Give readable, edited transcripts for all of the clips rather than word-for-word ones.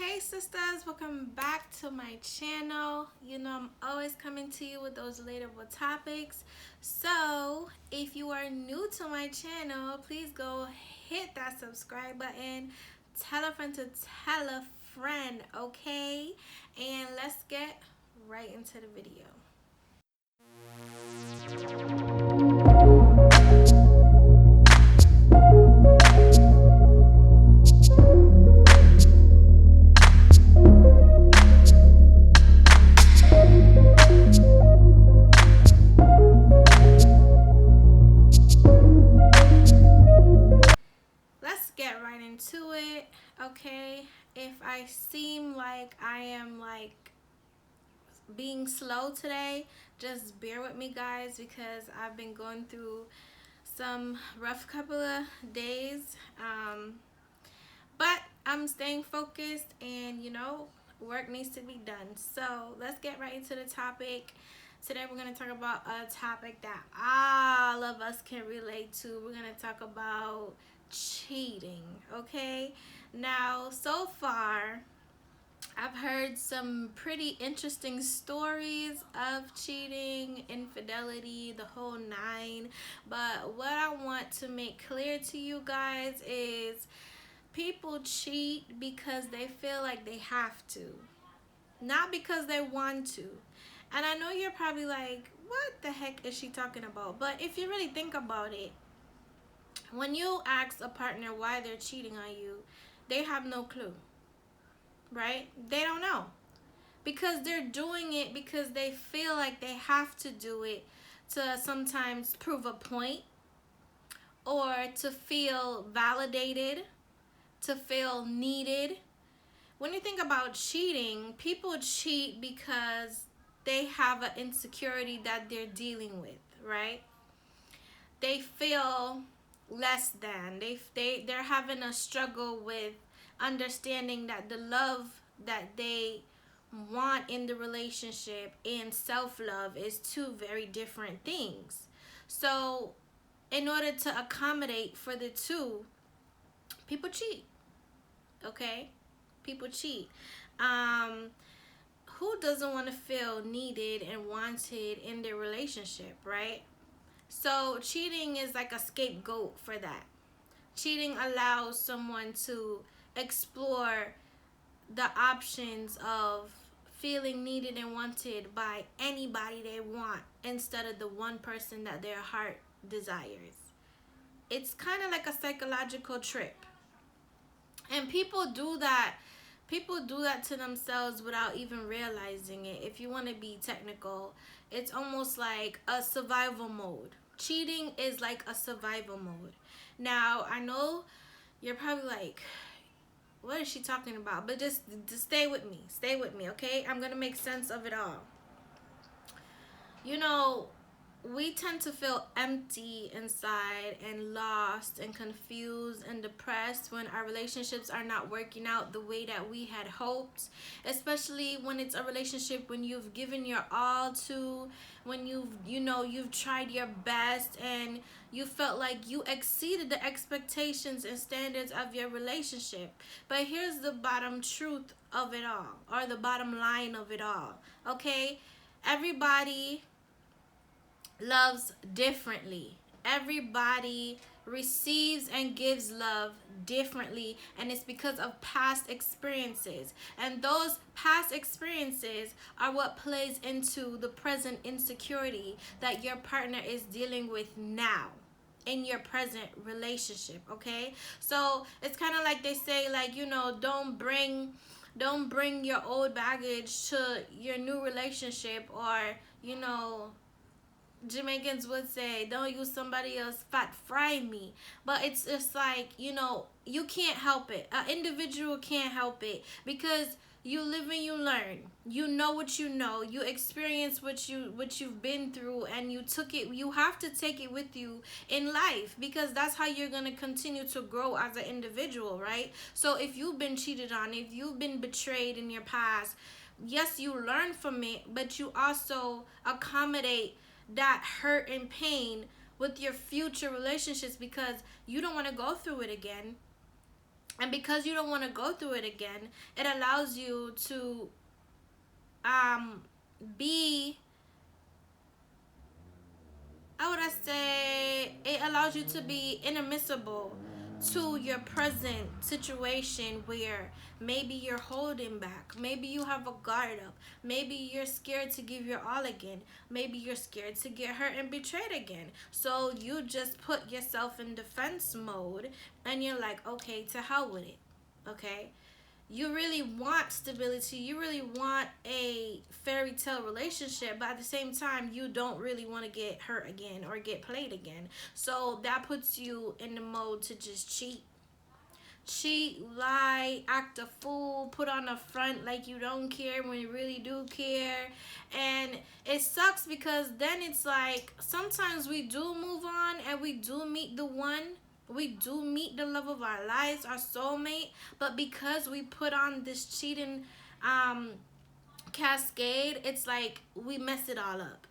Hey sisters, welcome back to my channel. You know I'm always coming to you with those relatable topics. So if you are new to my channel, please go hit that subscribe button. Tell a friend to tell a friend, okay? And let's get right into the video. Let's get right into it, okay? If I seem like I am being slow today, just bear with me guys, because I've been going through some rough couple of days, but I'm staying focused, and work needs to be done. So let's get right into the topic. Today we're going to talk about a topic that all of us can relate to. We're going to talk about cheating, okay? Now, so far I've heard some pretty interesting stories of cheating, infidelity, the whole nine. But what I want to make clear to you guys is people cheat because they feel like they have to, not because they want to. And I know you're probably like, what the heck is she talking about? But if you really think about it, when you ask a partner why they're cheating on you, they have no clue, right? They don't know, because they're doing it because they feel like they have to do it to sometimes prove a point, or to feel validated, to feel needed. When you think about cheating, people cheat because they have an insecurity that they're dealing with, right? They feel less than. They're having a struggle with understanding that the love that they want in the relationship and self-love is two very different things. So in order to accommodate for the two, people cheat, okay? People cheat. um who doesn't want to feel needed and wanted in their relationship, right? So cheating is like a scapegoat for that. Cheating allows someone to explore the options of feeling needed and wanted by anybody they want, instead of the one person that their heart desires. It's kind of like a psychological trip. And people do that to themselves without even realizing it. If you want to be technical, it's almost like a survival mode. Cheating is like a survival mode. Now, I know you're probably like, what is she talking about? But just stay with me. Stay with me, okay? I'm going to make sense of it all. You know, we tend to feel empty inside and lost and confused and depressed when our relationships are not working out the way that we had hoped, especially when it's a relationship when you've given your all to, when you've tried your best and you felt like you exceeded the expectations and standards of your relationship. But here's the bottom truth of it all, or the bottom line of it all, okay? Everybody loves differently. Everybody receives and gives love differently, and it's because of past experiences. And those past experiences are what plays into the present insecurity that your partner is dealing with now in your present relationship, okay? So it's kind of like they say, like, don't bring your old baggage to your new relationship, or you know Jamaicans would say, don't use somebody else fat fry me. But it's just like, you can't help it. An individual can't help it, because you live and you learn. You know what you know. You experience what you've been through, and you have to take it with you in life, because that's how you're going to continue to grow as an individual, right? So if you've been cheated on, if you've been betrayed in your past, yes, you learn from it, but you also accommodate that hurt and pain with your future relationships, because you don't want to go through it again. And because you don't want to go through it again, it allows you to um be, how would I say, it allows you to be inadmissible to your present situation where maybe you're holding back, maybe you have a guard up, maybe you're scared to give your all again, maybe you're scared to get hurt and betrayed again. So you just put yourself in defense mode and you're like, okay, to hell with it. Okay, you really want stability, you really want a fairy tale relationship, but at the same time you don't really want to get hurt again or get played again. So that puts you in the mode to just cheat, lie, act a fool, put on a front like you don't care when you really do care. And it sucks because then it's like sometimes we do move on and we do meet the one. We do meet the love of our lives, our soulmate, but because we put on this cheating um cascade, it's like we mess it all up.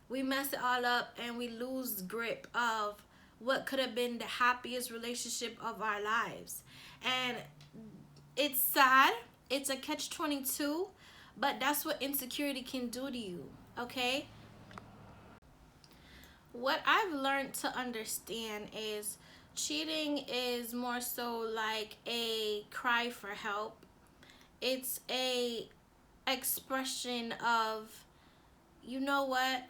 We mess it all up and we lose grip of what could have been the happiest relationship of our lives. And it's sad. It's a catch 22, but that's what insecurity can do to you, okay? What I've learned to understand is cheating is more so like a cry for help. It's a expression of, you know what,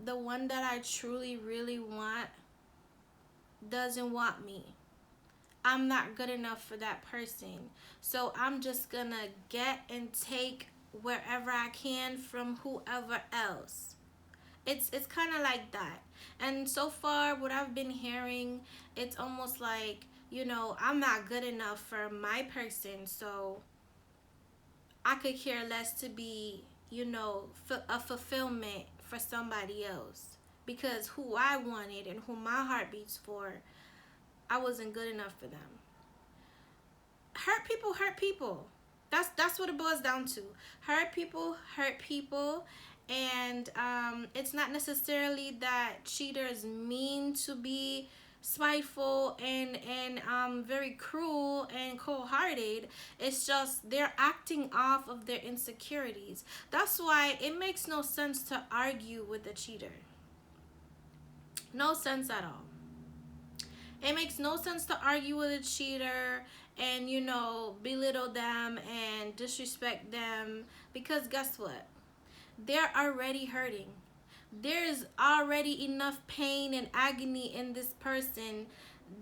the one that I truly really want doesn't want me. I'm not good enough for that person. So I'm just gonna get and take wherever I can from whoever else. It's kind of like that. And so far what I've been hearing, it's almost like, I'm not good enough for my person, so I could care less to be, a fulfillment for somebody else, because who I wanted and who my heart beats for, I wasn't good enough for them. Hurt people hurt people. That's what it boils down to. Hurt people hurt people. And it's not necessarily that cheaters mean to be spiteful and very cruel and cold-hearted. It's just they're acting off of their insecurities. That's why it makes no sense to argue with a cheater. No sense at all. It makes no sense to argue with a cheater and, belittle them and disrespect them, because guess what? They're already hurting. There's already enough pain and agony in this person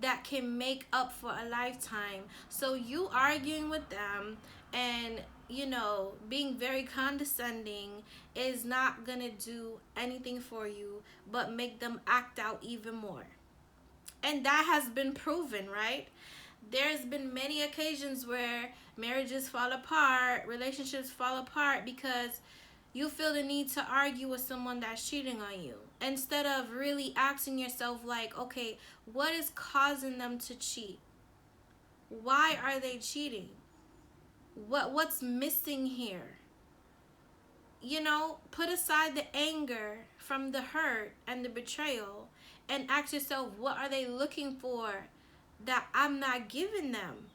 that can make up for a lifetime. So you arguing with them and, being very condescending is not gonna do anything for you but make them act out even more. And that has been proven, right? There's been many occasions where marriages fall apart, relationships fall apart, because you feel the need to argue with someone that's cheating on you, instead of really asking yourself, like, okay, what is causing them to cheat? Why are they cheating? What's missing here? Put aside the anger from the hurt and the betrayal and ask yourself, what are they looking for that I'm not giving them?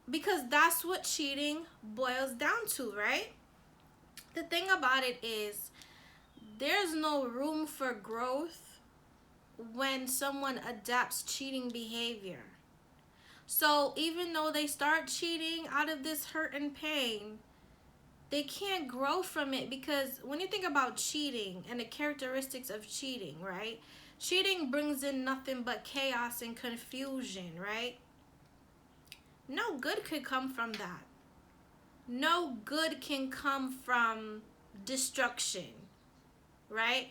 Because that's what cheating boils down to, right? The thing about it is, there's no room for growth when someone adapts cheating behavior. So even though they start cheating out of this hurt and pain, they can't grow from it, because when you think about cheating and the characteristics of cheating, right? Cheating brings in nothing but chaos and confusion, right? No good could come from that. No good can come from destruction, right?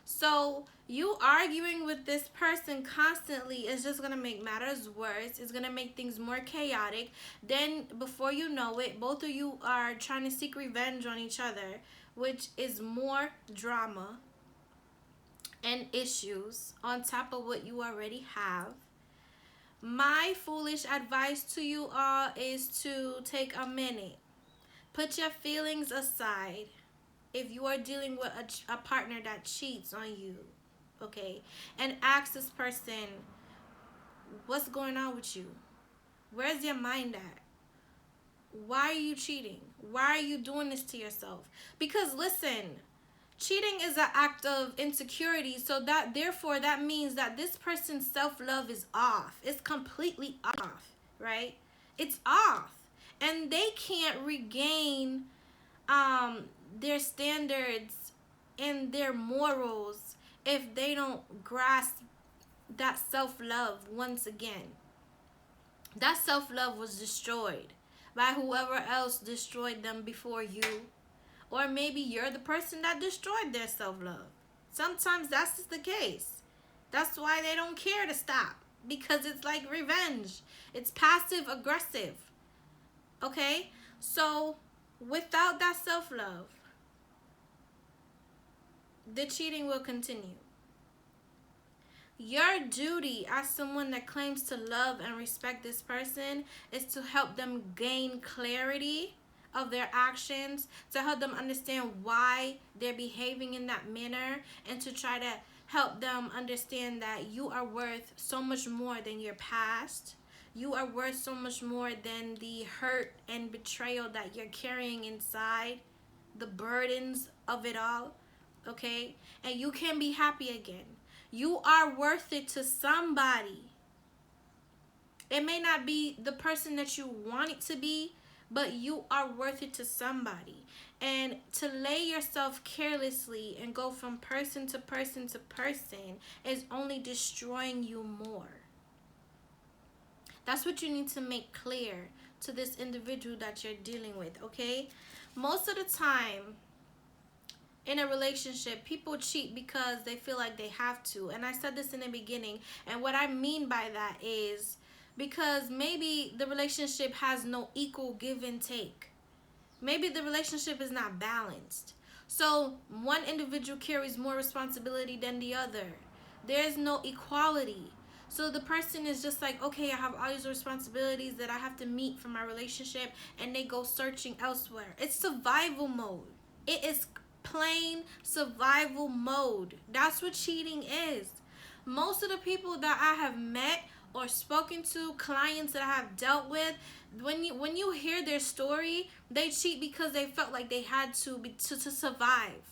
So you arguing with this person constantly is just going to make matters worse. It's going to make things more chaotic. Then before you know it, both of you are trying to seek revenge on each other, which is more drama and issues on top of what you already have. My foolish advice to you all is to take a minute. Put your feelings aside if you are dealing with a partner that cheats on you, okay? And ask this person, what's going on with you? Where's your mind at? Why are you cheating? Why are you doing this to yourself? Because listen, cheating is an act of insecurity, so that therefore that means that this person's self-love is off. It's completely off, right? It's off. And they can't regain their standards and their morals if they don't grasp that self-love once again. That self-love was destroyed by whoever else destroyed them before you. Or maybe you're the person that destroyed their self-love. Sometimes that's the case. That's why they don't care to stop. Because it's like revenge. It's passive aggressive. Okay? So, without that self-love, the cheating will continue. Your duty as someone that claims to love and respect this person is to help them gain clarity of their actions, to help them understand why they're behaving in that manner, and to try to help them understand that you are worth so much more than your past. You are worth so much more than the hurt and betrayal that you're carrying inside, the burdens of it all, okay? And you can be happy again. You are worth it to somebody. It may not be the person that you want it to be, but you are worth it to somebody. And to lay yourself carelessly and go from person to person to person is only destroying you more. That's what you need to make clear to this individual that you're dealing with, okay? Most of the time in a relationship, people cheat because they feel like they have to. And I said this in the beginning. And what I mean by that is because maybe the relationship has no equal give and take. Maybe the relationship is not balanced. So one individual carries more responsibility than the other. There's no equality. So the person is just like, okay, I have all these responsibilities that I have to meet for my relationship, and they go searching elsewhere. It's survival mode. It is plain survival mode. That's what cheating is. Most of the people that I have met or spoken to, clients that I have dealt with, when you hear their story, they cheat because they felt like they had to survive.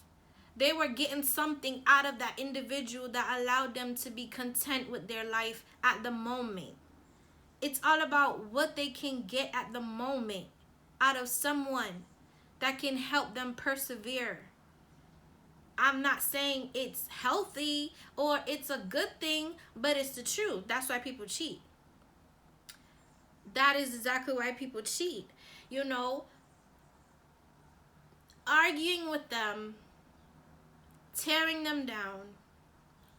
They were getting something out of that individual that allowed them to be content with their life at the moment. It's all about what they can get at the moment out of someone that can help them persevere. I'm not saying it's healthy or it's a good thing, but it's the truth. That's why people cheat. That is exactly why people cheat. You know, arguing with them, tearing them down,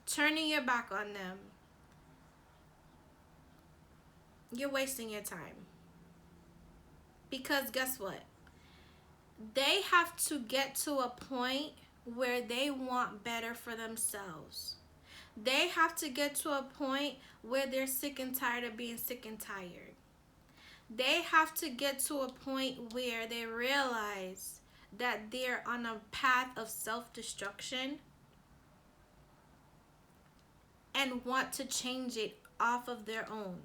turning your back on them, you're wasting your time. Because guess what? They have to get to a point where they want better for themselves. They have to get to a point where they're sick and tired of being sick and tired. They have to get to a point where they realize that they're on a path of self-destruction and want to change it off of their own.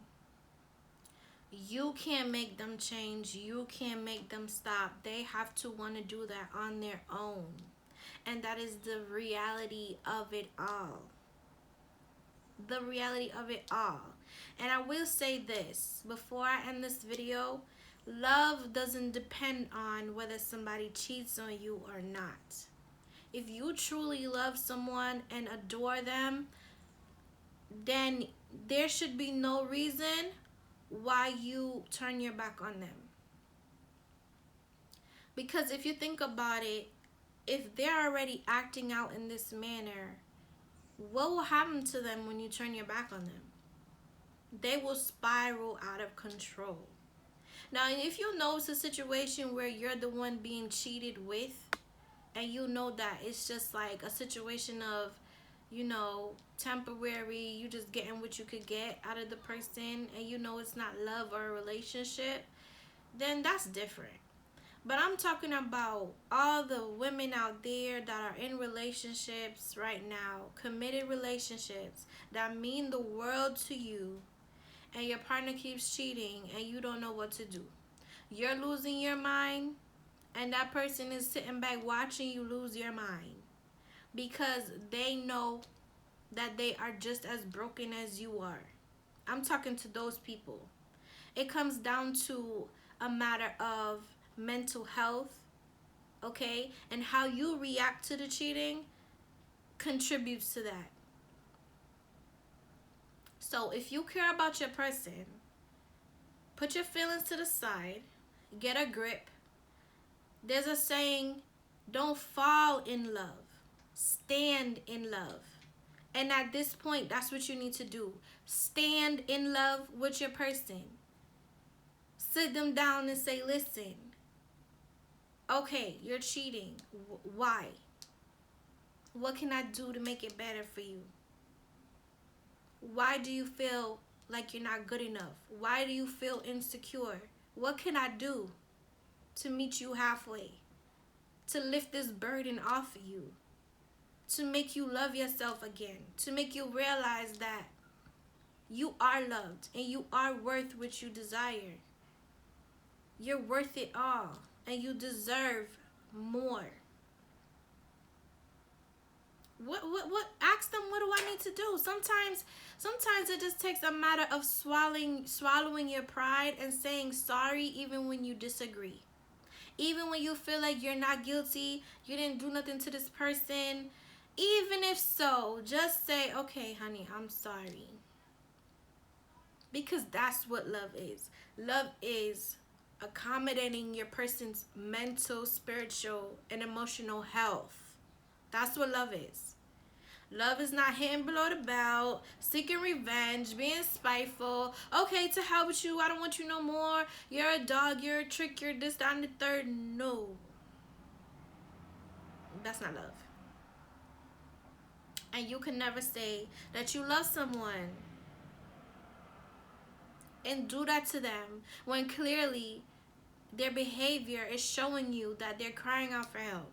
You can't make them change. You can't make them stop. They have to want to do that on their own. And that is the reality of it all. The reality of it all. And I will say this before I end this video: love doesn't depend on whether somebody cheats on you or not. If you truly love someone and adore them, then there should be no reason why you turn your back on them. Because if you think about it, if they're already acting out in this manner, what will happen to them when you turn your back on them? They will spiral out of control. Now, if you know it's a situation where you're the one being cheated with, and you know that it's just like a situation of, you know, temporary, you just getting what you could get out of the person, and you know it's not love or a relationship, then that's different. But I'm talking about all the women out there that are in relationships right now, committed relationships that mean the world to you, and your partner keeps cheating and you don't know what to do. You're losing your mind, and that person is sitting back watching you lose your mind because they know that they are just as broken as you are. I'm talking to those people. It comes down to a matter of mental health, okay? And how you react to the cheating contributes to that. So if you care about your person, put your feelings to the side, get a grip. There's a saying, don't fall in love, stand in love. And at this point, that's what you need to do. Stand in love with your person. Sit them down and say, listen, okay, you're cheating. Why? What can I do to make it better for you? Why do you feel like you're not good enough? Why do you feel insecure? What can I do to meet you halfway? To lift this burden off of you? To make you love yourself again? To make you realize that you are loved and you are worth what you desire. You're worth it all and you deserve more. What ask them, what do I need to do? Sometimes it just takes a matter of swallowing your pride and saying sorry even when you disagree. Even when you feel like you're not guilty, you didn't do nothing to this person. Even if so, just say, okay, honey, I'm sorry. Because that's what love is. Love is accommodating your person's mental, spiritual, and emotional health. That's what love is. Love is not hitting below the belt, seeking revenge, being spiteful. Okay, to hell with you. I don't want you no more. You're a dog. You're a trick. You're this, that, and the third. No. That's not love. And you can never say that you love someone and do that to them when clearly their behavior is showing you that they're crying out for help.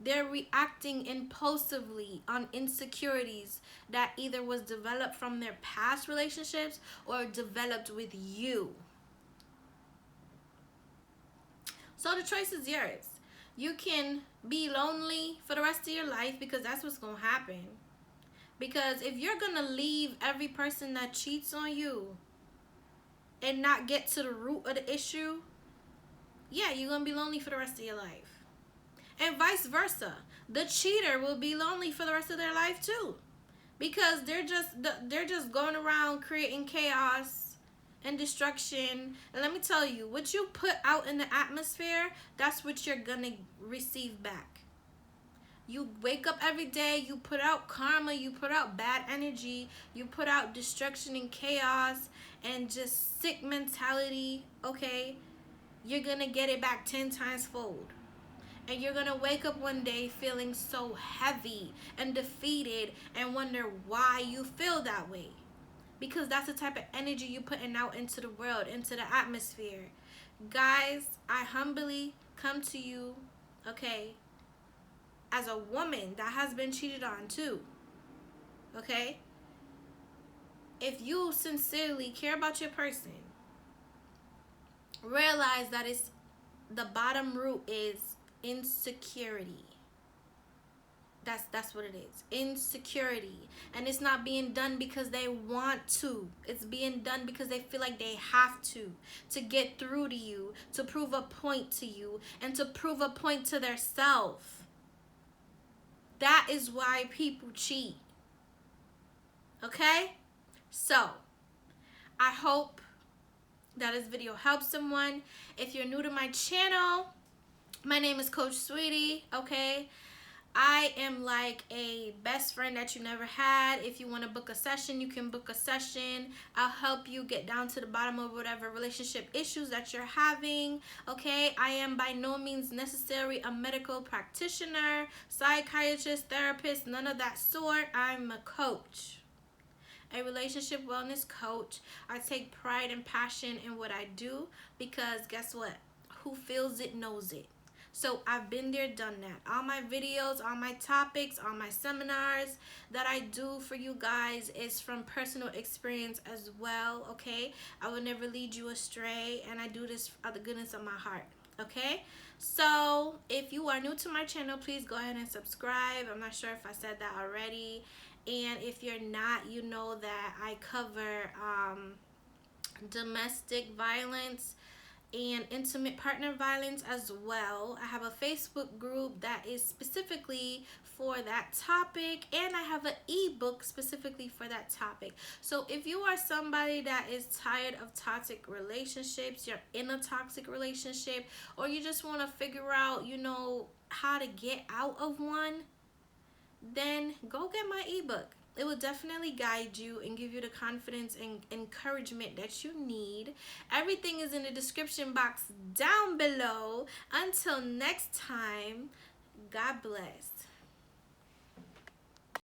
They're reacting impulsively on insecurities that either was developed from their past relationships or developed with you. So the choice is yours. You can be lonely for the rest of your life because that's what's going to happen. Because if you're going to leave every person that cheats on you and not get to the root of the issue, yeah, you're going to be lonely for the rest of your life. And vice versa. The cheater will be lonely for the rest of their life too. Because they're just going around creating chaos and destruction. And let me tell you, what you put out in the atmosphere, that's what you're going to receive back. You wake up every day, you put out karma, you put out bad energy, you put out destruction and chaos and just sick mentality, okay? You're going to get it back 10 times fold. And you're going to wake up one day feeling so heavy and defeated and wonder why you feel that way. Because that's the type of energy you're putting out into the world, into the atmosphere. Guys, I humbly come to you, okay, as a woman that has been cheated on too, okay? If you sincerely care about your person, realize that it's the bottom root is insecurity. That's what it is. Insecurity. And it's not being done because they want to. It's being done because they feel like they have to get through to you, to prove a point to you, and to prove a point to their self. That is why people cheat. Okay? So, I hope that this video helps someone. If you're new to my channel, my name is Coach Sweetie, okay? I am like a best friend that you never had. If you want to book a session, you can book a session. I'll help you get down to the bottom of whatever relationship issues that you're having, okay? I am by no means necessarily a medical practitioner, psychiatrist, therapist, none of that sort. I'm a coach, a relationship wellness coach. I take pride and passion in what I do because guess what? Who feels it knows it. So I've been there, done that. All my videos, all my topics, all my seminars that I do for you guys is from personal experience as well, okay? I will never lead you astray, and I do this out of the goodness of my heart, okay? So if you are new to my channel, please go ahead and subscribe. I'm not sure if I said that already. And if you're not, you know that I cover domestic violence and intimate partner violence as well. I have a Facebook group that is specifically for that topic, and I have an ebook specifically for that topic. So if you are somebody that is tired of toxic relationships, you're in a toxic relationship, or you just want to figure out, how to get out of one, then go get my ebook. It will definitely guide you and give you the confidence and encouragement that you need. Everything is in the description box down below. Until next time, God bless.